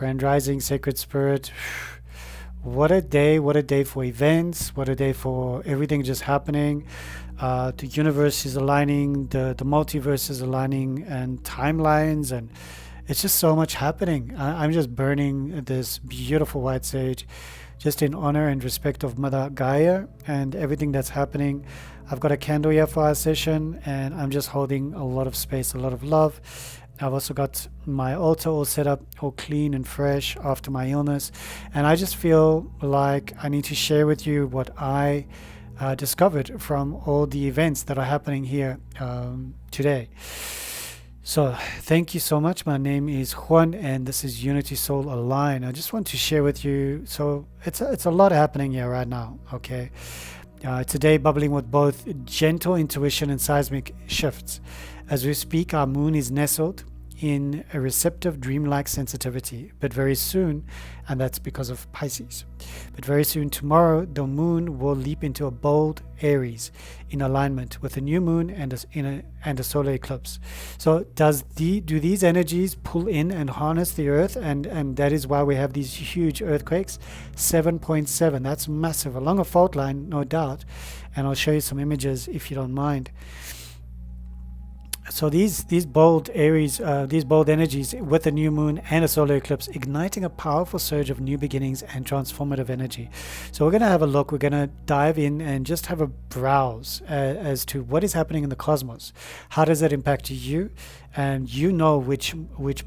Grand Rising, Sacred Spirit. What a day for events, what a day for everything just happening. The universe is aligning, the multiverse is aligning, and timelines, and it's just so much happening. I'm just burning this beautiful white sage just in honor and respect of Mother Gaia and everything that's happening. I've got a candle here for our session, and I'm just holding a lot of space, a lot of love. I've also got my altar all set up, all clean and fresh after my illness. And I just feel like I need to share with you what I discovered from all the events that are happening here today. So thank you so much. My name is Juan, and this is Unity Soul Align. I just want to share with you. So it's a lot happening here right now. Okay. Today, bubbling with both gentle intuition and seismic shifts. As we speak, our moon is nestled in a receptive, dreamlike sensitivity. But very soon, and that's because of Pisces, but very soon tomorrow, the moon will leap into a bold Aries in alignment with a new moon and a solar eclipse. So do these energies pull in and harness the earth? And that is why we have these huge earthquakes. 7.7, that's massive, along a fault line, no doubt. And I'll show you some images if you don't mind. So these bold Aries, these bold energies with a new moon and a solar eclipse, igniting a powerful surge of new beginnings and transformative energy. So we're going to have a look. We're going to dive in and just have a browse as to what is happening in the cosmos. How does that impact you? And you know which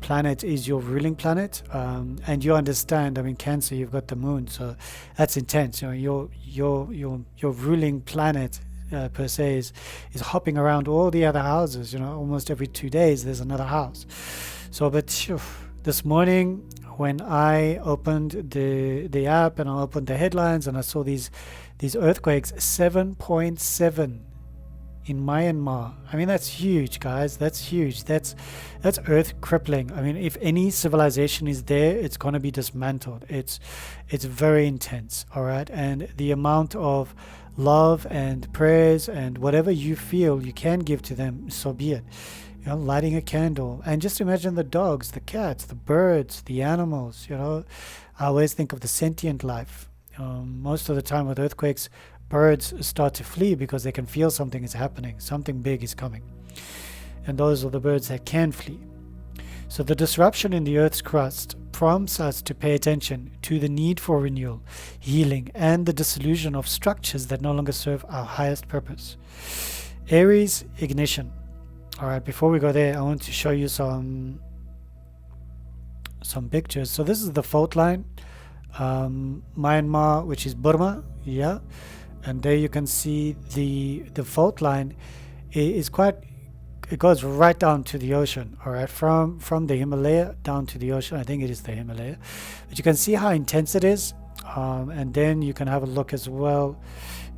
planet is your ruling planet, and you understand. I mean, Cancer, you've got the moon, so that's intense. You know, your ruling planet. Per se is hopping around all the other houses. You know, almost every 2 days there's another house. So but this morning when I opened the app and I opened the headlines and I saw these earthquakes, 7.7 in Myanmar. I mean, that's huge, guys. That's huge. That's earth crippling. I mean, if any civilization is there, it's going to be dismantled. It's very intense. All right. And the amount of love and prayers and whatever you feel you can give to them, so be it. You know, lighting a candle, and just imagine the dogs, the cats, the birds, the animals. You know, I always think of the sentient life. Most of the time with earthquakes, birds start to flee because they can feel something is happening, something big is coming, and those are the birds that can flee. So the disruption in the Earth's crust prompts us to pay attention to the need for renewal, healing, and the dissolution of structures that no longer serve our highest purpose. Aries ignition. All right, before we go there, I want to show you some pictures. So this is the fault line, Myanmar, which is Burma, yeah, and there you can see the fault line is quite. It goes right down to the ocean, all right, from the Himalaya down to the ocean. I think it is the Himalaya, but you can see how intense it is. And then you can have a look as well.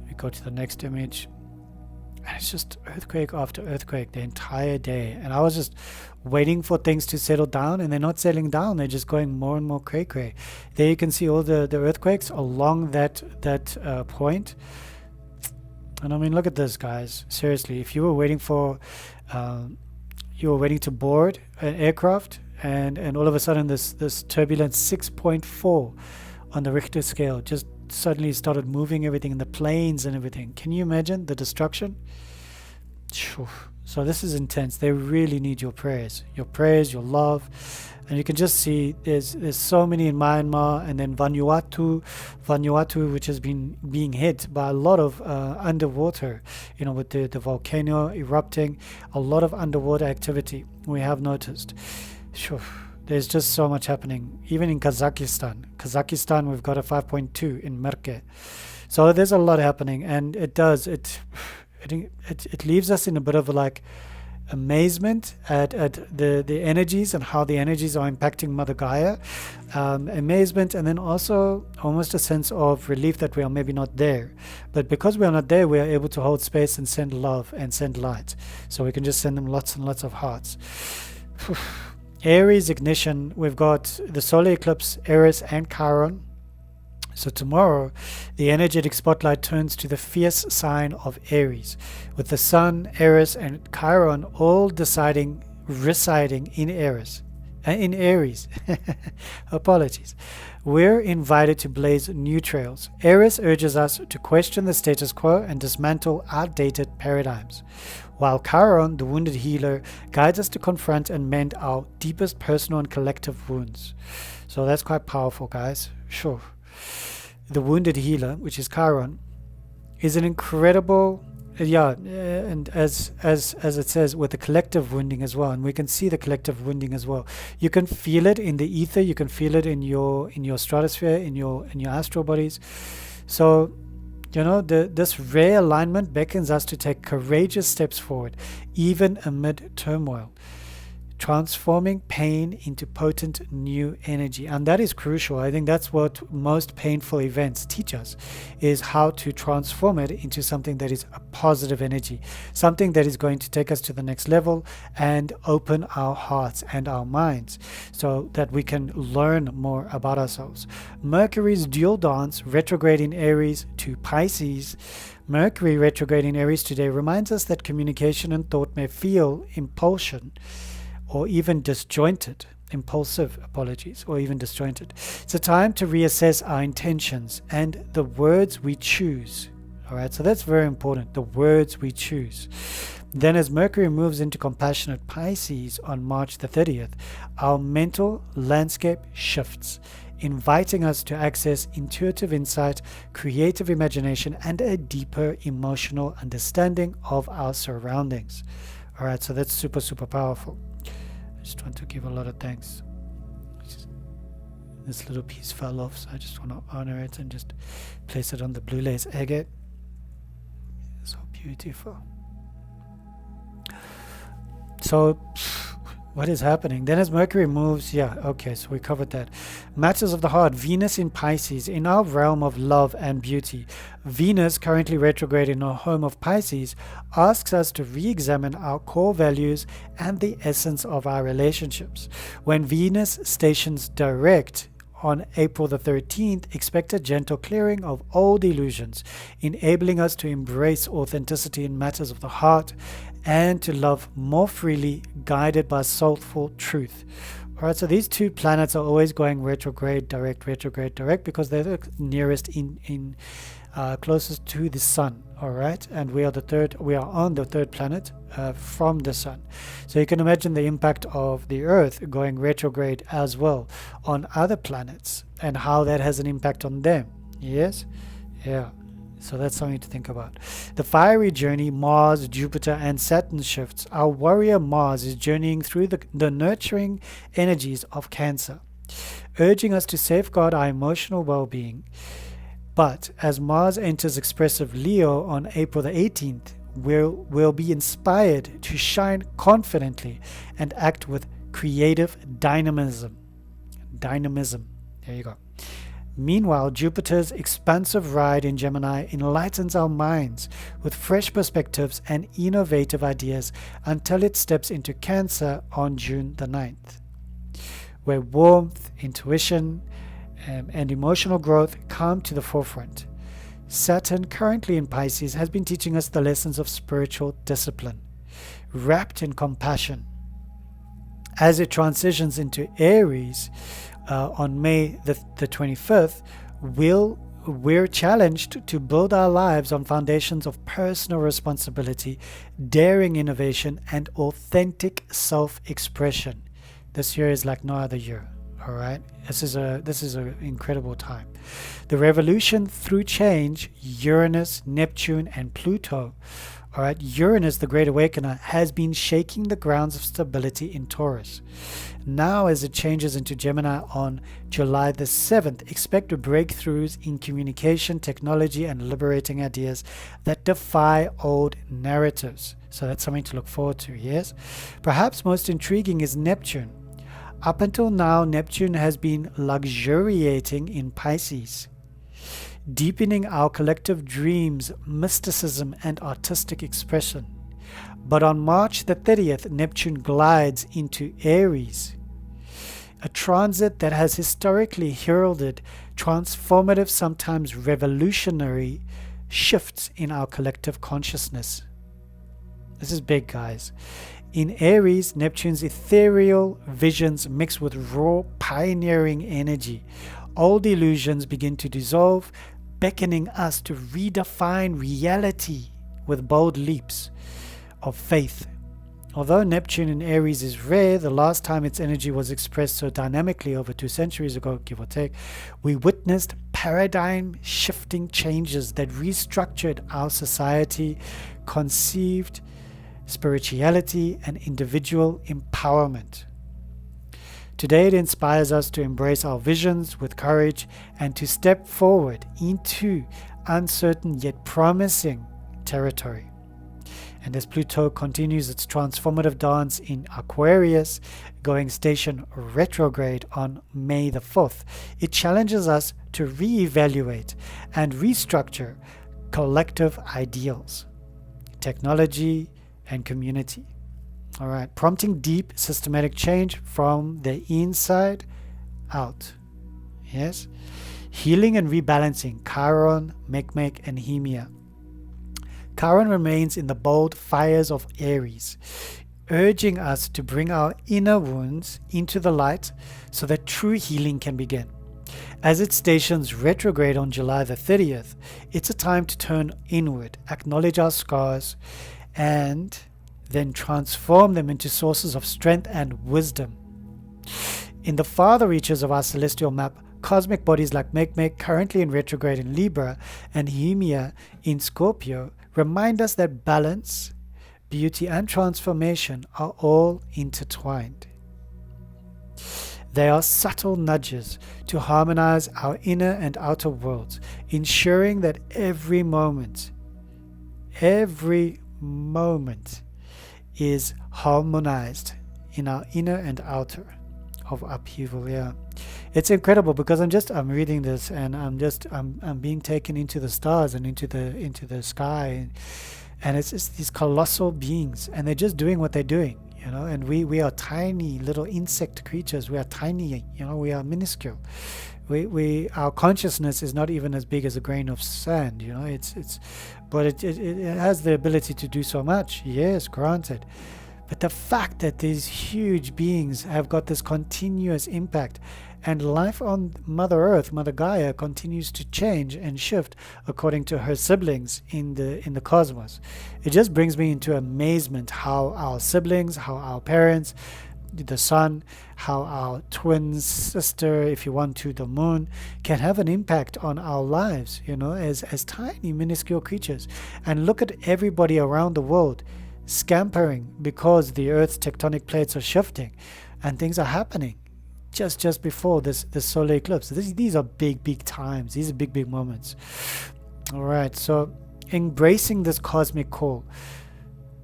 We go to the next image, and it's just earthquake after earthquake the entire day. And I was just waiting for things to settle down, and they're not settling down. They're just going more and more cray. There you can see all the earthquakes along that point. And I mean, look at this, guys. Seriously, if you were waiting to board an aircraft, and all of a sudden this turbulence 6.4 on the Richter scale just suddenly started moving everything in the planes and everything. Can you imagine the destruction? So this is intense. They really need your prayers, your love. And you can just see there's so many in Myanmar, and then Vanuatu, which has been being hit by a lot of underwater, you know, with the volcano erupting, a lot of underwater activity we have noticed. There's just so much happening. Even in Kazakhstan, we've got a 5.2 in Merke. So there's a lot happening, and it leaves us in a bit of like amazement at the energies and how the energies are impacting Mother Gaia. Amazement, and then also almost a sense of relief that we are maybe not there. But because we are not there, we are able to hold space and send love and send light. So we can just send them lots and lots of hearts. Aries ignition, we've got the solar eclipse, Aries and Chiron. So tomorrow, the energetic spotlight turns to the fierce sign of Aries, with the Sun, Aries, and Chiron all residing in Aries. in Aries. Apologies. We're invited to blaze new trails. Aries urges us to question the status quo and dismantle outdated paradigms, while Chiron, the wounded healer, guides us to confront and mend our deepest personal and collective wounds. So that's quite powerful, guys. Sure. The wounded healer, which is Chiron, is an incredible, and as it says, with the collective wounding as well, and we can see the collective wounding as well. You can feel it in the ether. You can feel it in your stratosphere, in your astral bodies. So, this rare alignment beckons us to take courageous steps forward, even amid turmoil, transforming pain into potent new energy. And that is crucial. I think that's what most painful events teach us, is how to transform it into something that is a positive energy, something that is going to take us to the next level and open our hearts and our minds so that we can learn more about ourselves. Mercury's dual dance, retrograde in Aries to Pisces. Mercury retrograde in Aries today reminds us that communication and thought may feel or even disjointed, or even disjointed. It's a time to reassess our intentions and the words we choose. All right, so that's very important, the words we choose. Then as Mercury moves into compassionate Pisces on March the 30th, our mental landscape shifts, inviting us to access intuitive insight, creative imagination, and a deeper emotional understanding of our surroundings. All right, so that's super, super powerful. Just want to give a lot of thanks. This little piece fell off, so I just want to honor it and just place it on the blue lace agate. So beautiful. So what is happening? Then as Mercury moves, so we covered that. Matters of the heart, Venus in Pisces, in our realm of love and beauty. Venus, currently retrograde in our home of Pisces, asks us to re-examine our core values and the essence of our relationships. When Venus stations direct on April the 13th, expect a gentle clearing of old illusions, enabling us to embrace authenticity in matters of the heart and to love more freely, guided by soulful truth. All right, so these two planets are always going retrograde, direct, because they're the nearest closest to the sun. All right, and we are on the third planet from the sun. So you can imagine the impact of the Earth going retrograde as well on other planets and how that has an impact on them. Yes? Yeah. So that's something to think about. The fiery journey, Mars, Jupiter, and Saturn shifts. Our warrior Mars is journeying through the nurturing energies of Cancer, urging us to safeguard our emotional well-being. But as Mars enters expressive Leo on April the 18th, we'll be inspired to shine confidently and act with creative dynamism. There you go. Meanwhile, Jupiter's expansive ride in Gemini enlightens our minds with fresh perspectives and innovative ideas until it steps into Cancer on June the 9th, where warmth, intuition, and emotional growth come to the forefront. Saturn, currently in Pisces, has been teaching us the lessons of spiritual discipline, wrapped in compassion. As it transitions into Aries, on May the 25th, we're challenged to build our lives on foundations of personal responsibility, daring innovation, and authentic self-expression. This year is like no other year. All right, this is an incredible time. The revolution through change, Uranus, Neptune, and Pluto. All right, Uranus, the Great Awakener, has been shaking the grounds of stability in Taurus. Now, as it changes into Gemini on July the 7th, expect breakthroughs in communication, technology, and liberating ideas that defy old narratives. So that's something to look forward to, yes? Perhaps most intriguing is Neptune. Up until now, Neptune has been luxuriating in Pisces, deepening our collective dreams, mysticism, and artistic expression. But on March the 30th, Neptune glides into Aries, a transit that has historically heralded transformative, sometimes revolutionary shifts in our collective consciousness. This is big, guys. In Aries, Neptune's ethereal visions mix with raw, pioneering energy. Old illusions begin to dissolve, beckoning us to redefine reality with bold leaps of faith. Although Neptune in Aries is rare, the last time its energy was expressed so dynamically over 2 centuries ago, give or take, we witnessed paradigm-shifting changes that restructured our society, conceived spirituality, and individual empowerment. Today it inspires us to embrace our visions with courage and to step forward into uncertain yet promising territory. And as Pluto continues its transformative dance in Aquarius, going station retrograde on May the 4th, it challenges us to reevaluate and restructure collective ideals, technology, and community. All right, prompting deep systematic change from the inside out. Yes, healing and rebalancing, Chiron, Mekmek, and Hemia. Chiron remains in the bold fires of Aries, urging us to bring our inner wounds into the light so that true healing can begin. As it stations retrograde on July the 30th, it's a time to turn inward, acknowledge our scars, and then transform them into sources of strength and wisdom. In the farther reaches of our celestial map, cosmic bodies like Mekmek, currently in retrograde in Libra, and Hemia in Scorpio, remind us that balance, beauty, and transformation are all intertwined. They are subtle nudges to harmonize our inner and outer worlds, ensuring that every moment is harmonized in our inner and outer of upheaval. Yeah, it's incredible because I'm reading this and I'm being taken into the stars and into the sky, and it's just these colossal beings, and they're just doing what they're doing, and we are tiny little insect creatures. We are tiny, we are minuscule. Our consciousness is not even as big as a grain of sand, but it has the ability to do so much. Yes, granted. But the fact that these huge beings have got this continuous impact, and life on Mother Earth, Mother Gaia, continues to change and shift according to her siblings in the cosmos. It just brings me into amazement how our siblings, how our parents, the sun, how our twin sister, if you want to, the moon, can have an impact on our lives, as tiny, minuscule creatures. And look at everybody around the world scampering because the Earth's tectonic plates are shifting and things are happening just before this solar eclipse. These are big times. These are big moments. All right, so embracing this cosmic call,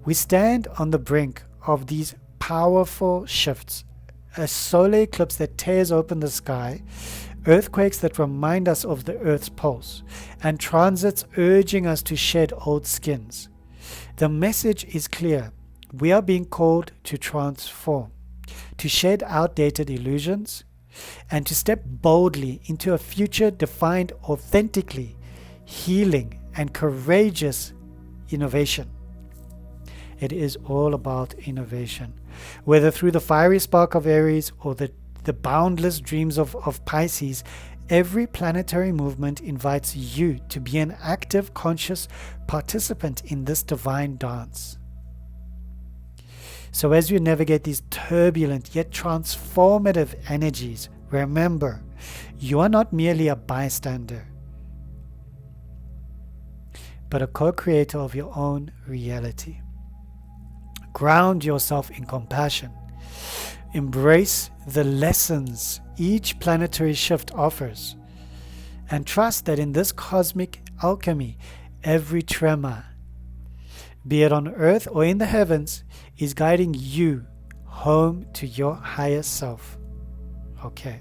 we stand on the brink of these powerful shifts, a solar eclipse that tears open the sky, earthquakes that remind us of the Earth's pulse, and transits urging us to shed old skins. The message is clear. We are being called to transform, to shed outdated illusions, and to step boldly into a future defined authentically, healing, and courageous innovation. It is all about innovation. Whether through the fiery spark of Aries or the boundless dreams of Pisces, every planetary movement invites you to be an active, conscious participant in this divine dance. So as you navigate these turbulent yet transformative energies, remember, you are not merely a bystander, but a co-creator of your own reality. Ground yourself in compassion. Embrace the lessons each planetary shift offers, and trust that in this cosmic alchemy, every tremor, be it on earth or in the heavens, is guiding you home to your higher self. Okay,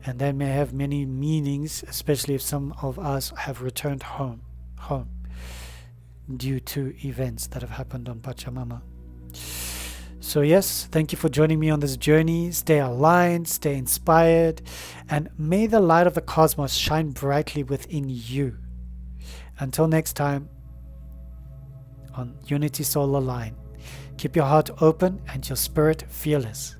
and that may have many meanings, especially if some of us have returned home due to events that have happened on Pachamama. So yes, thank you for joining me on this journey. Stay aligned, stay inspired, and may the light of the cosmos shine brightly within you. Until next time on Unity Solar Line, Keep your heart open and your spirit fearless.